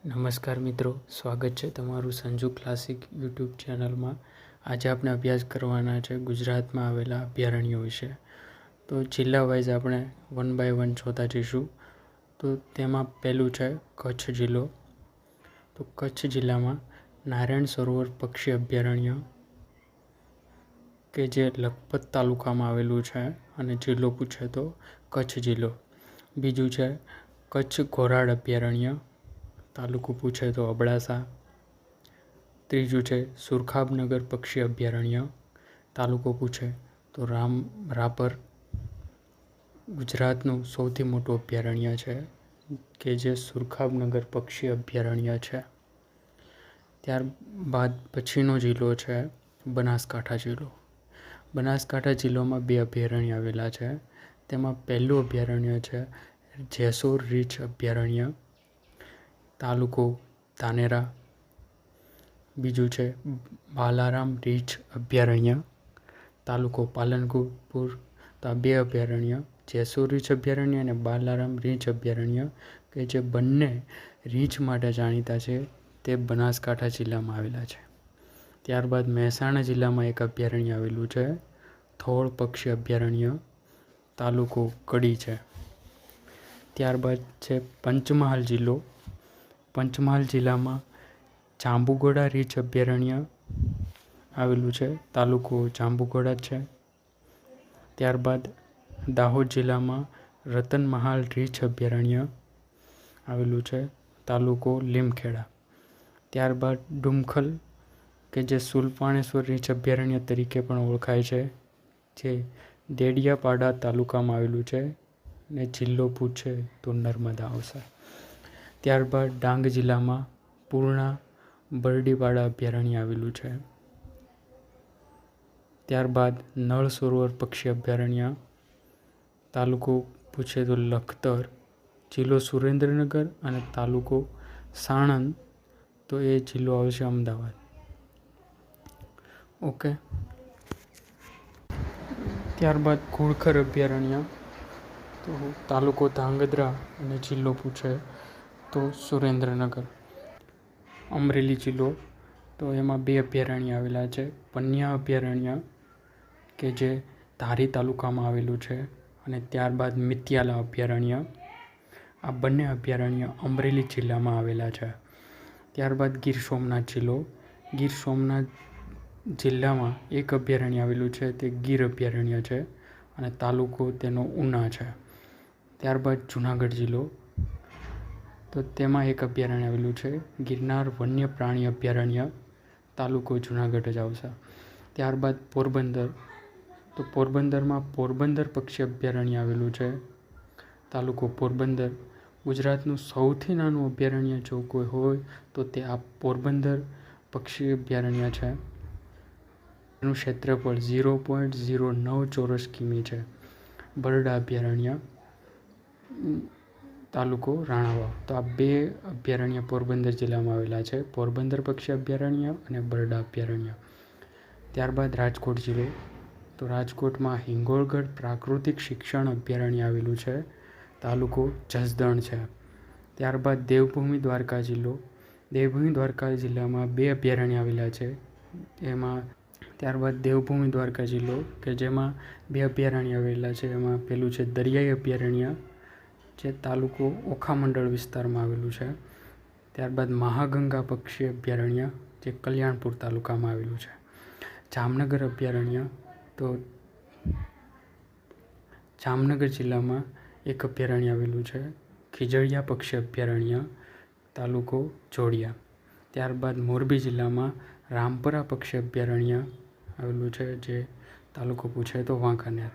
નમસ્કાર મિત્રો, સ્વાગત છે તમારું સંજુ ક્લાસિક યુટ્યુબ ચેનલમાં. આજે આપણે અભ્યાસ કરવાના છે ગુજરાતમાં આવેલા અભયારણ્યો વિશે. તો જિલ્લા વાઇઝ આપણે 1 બાય 1 જોતા જઈશું. તો તેમાં પહેલું છે કચ્છ જિલ્લો. તો કચ્છ જિલ્લામાં નારાયણ સરોવર પક્ષી અભયારણ્ય કે જે લખપત તાલુકામાં આવેલું છે અને જિલ્લો પૂછે તો કચ્છ જિલ્લો. બીજું છે કચ્છ ઘોરાડ અભયારણ્ય, તાલુકો પૂછે તો અબડાસા. ત્રીજું છે સુરખાબનગર પક્ષી અભયારણ્ય, તાલુકો પૂછે તો રાપર. ગુજરાતનું સૌથી મોટું અભયારણ્ય છે કે જે સુરખાબનગર પક્ષી અભયારણ્ય છે. ત્યારબાદ પછીનો જિલ્લો છે બનાસકાંઠા જિલ્લો. બનાસકાંઠા જિલ્લામાં 2 અભયારણ્ય આવેલા છે. તેમાં પહેલું અભયારણ્ય છે જેસોર રીંછ અભયારણ્ય, તાલુકો ધાનેરા. બીજું છે બાલારામ રીંછ અભયારણ્ય, તાલુકો પાલનપુર. તો આ 2 અભયારણ્ય, જેસોર રીંછ અભયારણ્ય અને બાલારામ રીંછ અભયારણ્ય કે જે બંને રીંછ માટે જાણીતા છે, તે બનાસકાંઠા જિલ્લામાં આવેલા છે. ત્યારબાદ મહેસાણા જિલ્લામાં એક અભયારણ્ય આવેલું છે થોળ પક્ષી અભયારણ્ય, તાલુકો કડી છે. ત્યારબાદ છે પંચમહાલ જિલ્લો. પંચમહાલ જિલ્લામાં જાંબુઘોડા રીંછ અભયારણ્ય આવેલું છે, તાલુકો જાંબુઘોડા છે. ત્યારબાદ દાહોદ જિલ્લામાં રતનમહાલ રીંછ અભયારણ્ય આવેલું છે, તાલુકો લીમખેડા. ત્યારબાદ ડુમખલ કે જે સુલપાણેશ્વર રીંછ અભયારણ્ય તરીકે પણ ઓળખાય છે, જે દેડિયાપાડા તાલુકામાં આવેલું છે ને જિલ્લો પૂછે તો નર્મદા આવશે. ત્યારબાદ ડાંગ જિલ્લામાં પૂર્ણા બરડીપાડા અભયારણ્ય આવેલું છે. ત્યારબાદ નળ સરોવર પક્ષી અભયારણ્ય, તાલુકો પૂછે તો લખતર, જિલ્લો સુરેન્દ્રનગર અને તાલુકો સાણંદ. તો એ જિલ્લો આવશે અમદાવાદ. ઓકે. ત્યારબાદ ઘુડખર અભયારણ્ય, તો તાલુકો ધાંગધ્રા અને જિલ્લો પૂછે તો સુરેન્દ્રનગર. અમરેલી જિલ્લો, તો એમાં 2 અભયારણ્ય આવેલા છે. પન્યા અભયારણ્ય કે જે ધારી તાલુકામાં આવેલું છે અને ત્યારબાદ મિત્યાલા અભયારણ્ય. આ બંને અભયારણ્ય અમરેલી જિલ્લામાં આવેલા છે. ત્યારબાદ ગીર સોમનાથ જિલ્લો. ગીર સોમનાથ જિલ્લામાં એક અભયારણ્ય આવેલું છે, તે ગીર અભયારણ્ય છે અને તાલુકો તેનો ઉના છે. ત્યારબાદ જુનાગઢ જિલ્લો, તો તેમાં એક અભયારણ્ય આવેલું છે ગિરનાર વન્ય પ્રાણી અભયારણ્ય, તાલુકો જુનાગઢ જ આવશે. ત્યારબાદ પોરબંદર. તો પોરબંદરમાં પોરબંદર પક્ષી અભયારણ્ય આવેલું છે, તાલુકો પોરબંદર. ગુજરાતનું સૌથી નાનું અભયારણ્ય જો કોઈ હોય તો તે આ પોરબંદર પક્ષી અભયારણ્ય છે. એનું ક્ષેત્રફળ 0.09 ચોરસ કિમી છે. બરડા અભયારણ્ય, તાલુકો રાણાવાવ. તો આ 2 અભયારણ્ય પોરબંદર જિલ્લામાં આવેલા છે, પોરબંદર પક્ષી અભયારણ્ય અને બરડા અભયારણ્ય. ત્યારબાદ રાજકોટ જિલ્લો. તો રાજકોટમાં હિંગોળગઢ પ્રાકૃતિક શિક્ષણ અભયારણ્ય આવેલું છે, તાલુકો જસદણ છે. ત્યારબાદ દેવભૂમિ દ્વારકા જિલ્લો. દેવભૂમિ દ્વારકા જિલ્લામાં 2 અભયારણ્ય આવેલા છે. ત્યારબાદ દેવભૂમિ દ્વારકા જિલ્લો કે જેમાં 2 અભયારણ્ય આવેલા છે. એમાં પહેલું છે દરિયાઈ અભયારણ્ય, જે તાલુકો ઓખામંડળ વિસ્તારમાં આવેલું છે. ત્યારબાદ મહાગંગા પક્ષી અભયારણ્ય, જે કલ્યાણપુર તાલુકામાં આવેલું છે. જામનગર અભયારણ્ય, તો જામનગર જિલ્લામાં એક અભયારણ્ય આવેલું છે, ખીજડીયા પક્ષી અભયારણ્ય, તાલુકો જોડિયા. ત્યારબાદ મોરબી જિલ્લામાં રામપરા પક્ષી અભયારણ્ય આવેલું છે, જે તાલુકો પૂછે તો વાંકાનેર.